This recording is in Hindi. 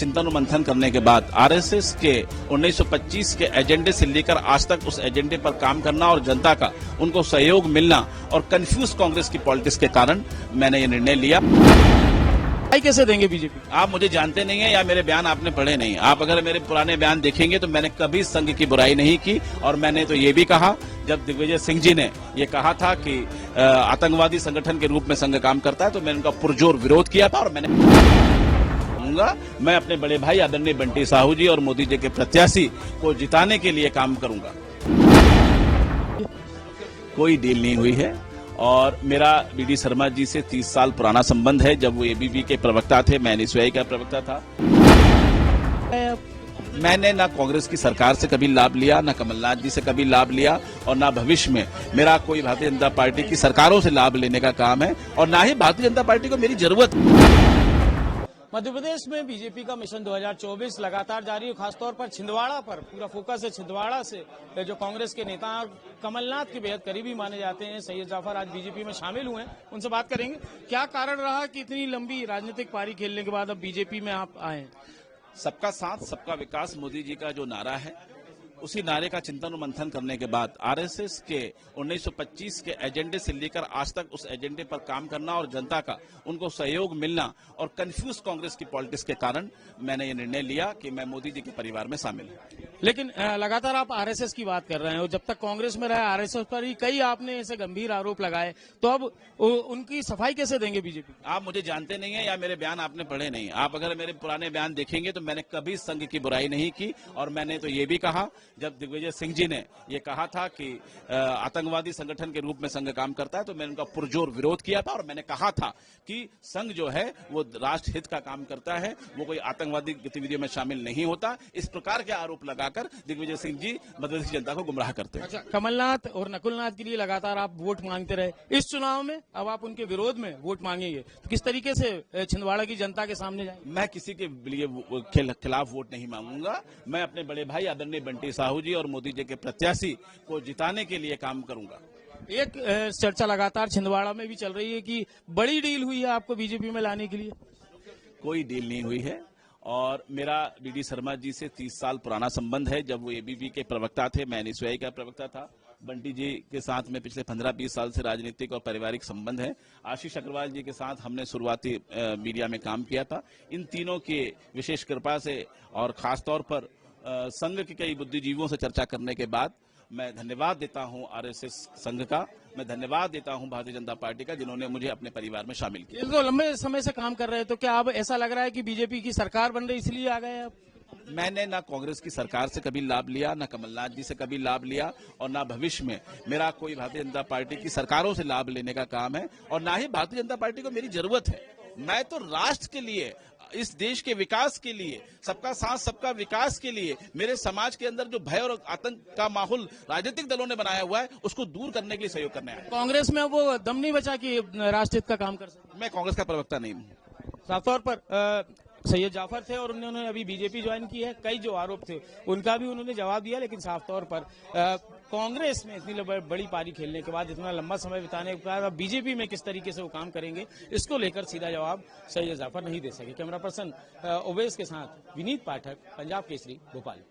चिंतन और मंथन करने के बाद आरएसएस के 1925 के एजेंडे से लेकर आज तक उस एजेंडे पर काम करना और जनता का उनको सहयोग मिलना और कंफ्यूज कांग्रेस की पॉलिटिक्स के कारण मैंने ये निर्णय लिया। कैसे देंगे बीजेपी? आप मुझे जानते नहीं है या मेरे बयान आपने पढ़े नहीं। आप अगर मेरे पुराने बयान देखेंगे तो मैंने कभी संघ की बुराई नहीं की और मैंने तो ये भी कहा जब दिग्विजय सिंह जी ने ये कहा था कि आतंकवादी संगठन के रूप में संघ काम करता है तो मैंने उनका पुरजोर विरोध किया था और मैं अपने बड़े भाई आदरणीय बंटी साहू जी और मोदी जी के प्रत्याशी को जिताने के लिए काम करूंगा। कोई डील नहीं हुई है और मेरा बीडी शर्मा जी से 30 साल पुराना संबंध है। जब वो एबीवी के प्रवक्ता थे, मैं एनएसयूआई का प्रवक्ता था। मैंने ना कांग्रेस की सरकार से कभी लाभ लिया, ना कमलनाथ जी से कभी लाभ लिया और ना भविष्य में मेरा कोई भारतीय जनता पार्टी की सरकारों से लाभ लेने का काम है और ना ही भारतीय जनता पार्टी को मेरी जरूरत। मध्य प्रदेश में बीजेपी का मिशन 2024 लगातार जारी है। खासतौर पर छिंदवाड़ा पर पूरा फोकस है। छिंदवाड़ा से जो कांग्रेस के नेता और कमलनाथ के बेहद करीबी माने जाते हैं सैयद जाफर आज बीजेपी में शामिल हुए हैं। उनसे बात करेंगे क्या कारण रहा कि इतनी लंबी राजनीतिक पारी खेलने के बाद अब बीजेपी में आप आए? सबका साथ सबका विकास मोदी जी का जो नारा है, उसी नारे का चिंतन और मंथन करने के बाद आरएसएस के 1925 के एजेंडे से लेकर आज तक उस एजेंडे पर काम करना और जनता का उनको सहयोग मिलना और कंफ्यूज कांग्रेस की पॉलिटिक्स के कारण मैंने ये निर्णय लिया कि मैं मोदी जी के परिवार में शामिल हूं। लेकिन लगातार आप आरएसएस की बात कर रहे हैं और जब तक कांग्रेस में रहे आरएसएस पर ही कई आपने ऐसे गंभीर आरोप लगाए, तो अब उनकी सफाई कैसे देंगे बीजेपी? आप मुझे जानते नहीं है या मेरे बयान आपने पढ़े नहीं। आप अगर मेरे पुराने बयान देखेंगे तो मैंने कभी संघ की बुराई नहीं की और मैंने तो ये भी कहा जब दिग्विजय सिंह जी ने ये कहा था कि आतंकवादी संगठन के रूप में संघ काम करता है तो मैंने उनका पुरजोर विरोध किया था और मैंने कहा था कि संघ जो है वो राष्ट्र हित का काम करता है, वो कोई आतंकवादी गतिविधियों में शामिल नहीं होता। इस प्रकार के आरोप लगाकर दिग्विजय सिंह जी मध्य प्रदेश की जनता को गुमराह करते हैं। अच्छा, कमलनाथ और नकुलनाथ के लिए लगातार आप वोट मांगते रहे, इस चुनाव में अब आप उनके विरोध में वोट मांगेंगे तो किस तरीके से छिंदवाड़ा की जनता के सामने जाएंगे? मैं किसी के लिए खिलाफ वोट नहीं मांगूंगा। मैं अपने बड़े भाई आदरणीय बंटी साहू जी और मोदी जी के प्रत्याशी को जिताने के लिए काम करूंगा। एक चर्चा लगातार छिंदवाड़ा में भी चल रही है कि बड़ी डील हुई है आपको बीजेपी में लाने के लिए। कोई डील नहीं हुई है और मेरा बीडी शर्मा जी से 30 साल पुराना संबंध है। जब वो एबीवी के प्रवक्ता थे, मैं एनएसयूआई का प्रवक्ता था। बंटी जी के साथ में पिछले 15-20 साल से राजनीतिक और पारिवारिक संबंध है। आशीष अग्रवाल जी के साथ हमने शुरुआती मीडिया में काम किया था। इन तीनों की विशेष कृपा से और खासतौर पर संघ के कई बुद्धिजीवियों से चर्चा करने के बाद मैं धन्यवाद देता हूं आरएसएस संघ का, मैं धन्यवाद देता हूं भारतीय जनता पार्टी का, जिन्होंने मुझे अपने परिवार में शामिल किया। तो लंबे समय से काम कर रहे हैं तो क्या अब ऐसा लग रहा है कि बीजेपी की सरकार बन रही इसलिए आ गए आप? मैंने ना कांग्रेस की सरकार से कभी लाभ लिया, ना कमलनाथ जी से कभी लाभ लिया और ना भविष्य में मेरा कोई भारतीय जनता पार्टी की सरकारों से लाभ लेने का काम है और ना ही भारतीय जनता पार्टी को मेरी जरूरत है। मैं तो राष्ट्र के लिए, इस देश के विकास के लिए, सबका साथ सबका विकास के लिए, मेरे समाज के अंदर जो भय और आतंक का माहौल राजनीतिक दलों ने बनाया हुआ है उसको दूर करने के लिए सहयोग करने आया। कांग्रेस में वो दम नहीं बचा कि राष्ट्रहित का काम कर सके? मैं कांग्रेस का प्रवक्ता नहीं हूँ। साफ तौर पर सैयद जाफर थे और उन्होंने अभी बीजेपी ज्वाइन की है। कई जो आरोप थे उनका भी उन्होंने जवाब दिया, लेकिन साफ तौर पर कांग्रेस में इतनी बड़ी पारी खेलने के बाद, इतना लंबा समय बिताने के बाद अब बीजेपी में किस तरीके से वो काम करेंगे, इसको लेकर सीधा जवाब सैयद जाफर नहीं दे सके। कैमरा पर्सन ओवैस के साथ विनीत पाठक, पंजाब केसरी, भोपाल।